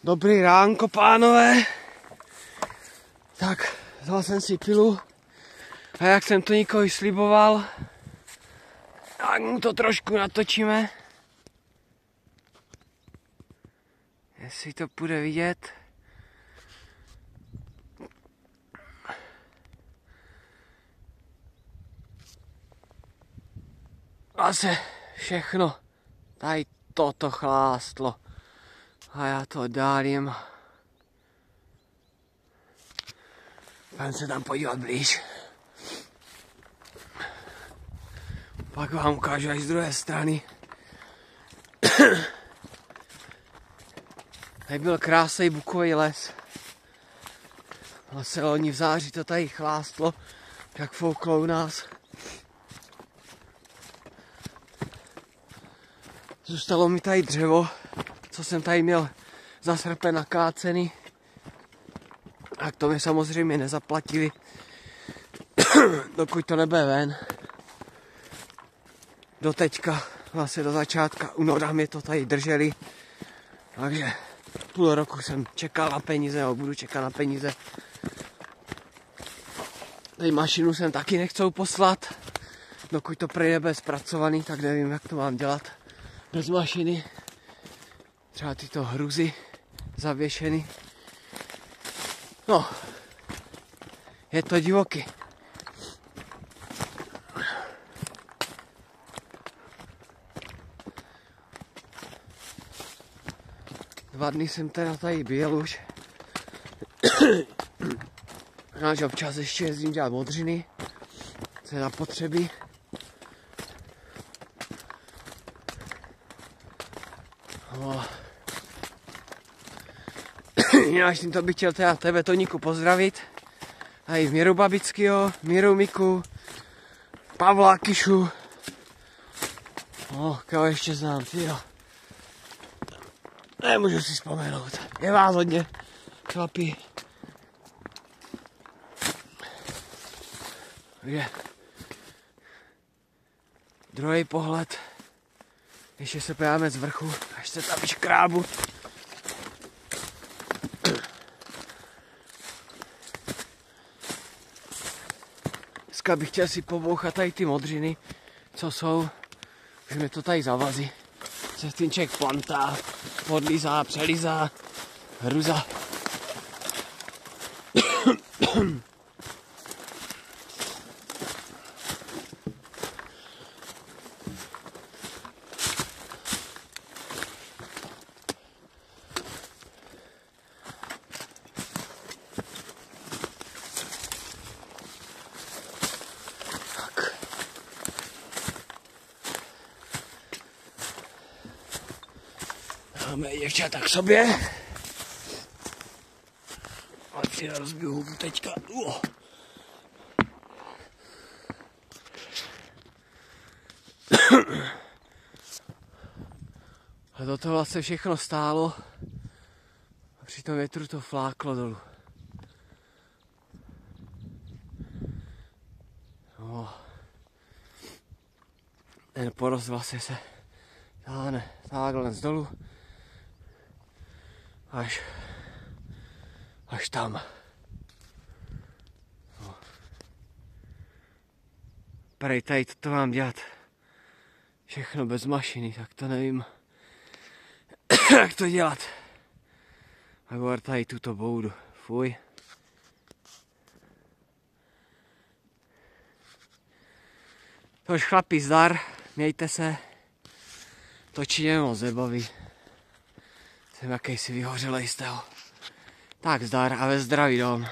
Dobrý ránko, pánové. Tak, vzal jsem si pilu a jak jsem to nikoho sliboval, tak mu to trošku natočíme. Jestli to půjde vidět. Asi všechno tady toto chlástlo. A já to dálím. Pojďme se tam podívat blíž. Pak vám ukážu až z druhé strany. Tady byl krásný bukový les. Vlastně loni v září to tady chlástlo, jak fouklo u nás. Zůstalo mi tady dřevo, co jsem tady měl za srpen nakácený. A to mi samozřejmě nezaplatili, dokud to nebude ven. Do teďka, vlastně do začátka února mě to tady drželi. Takže půl roku jsem čekal na peníze, nebo budu čekat na peníze. Tady mašinu jsem taky nechcou poslat. Dokud to prý nebude zpracovaný, tak nevím, jak to mám dělat bez mašiny. Třeba tyto hruzy zavěšeny. No, je to divoký. Dva dny jsem teda tady byl už. Náš občas ještě jezdím dělat modřiny, co je zapotřebí. No. Jinak tímto bych chtěl teda tebe, Toníku, pozdravit. A i Míru Babickýho, Míru Miku, Pavla Kišu. No, koho ještě znám, tyjo. Nemůžu si vzpomenout. Je vás hodně, chlapi. Takže druhý pohled. Ještě se podíváme z vrchu, až se tam škrábu. Dneska bych chtěl si pobouchat tady ty modřiny, co jsou. Už mě to tady zavazí. Se ten člověk plantá, podlízá, přelízá, hruza. Máme děvčata k sobě. Ať si rozbiju hubu teďka. A toto vlastně všechno stálo. A při tom větru to fláklo dolů. No. Ten porost vlastně se táhne takhle z dolů. Až tam. No. Prej tady to mám dělat všechno bez mašiny, tak to nevím, jak to dělat. A govor tady tuto boudu. Fuj. Tož chlapi, zdar, mějte se. Točit mě moc nebaví. Jsem jakýsi vyhořelej z toho. Tak zdar a ve zdraví dom.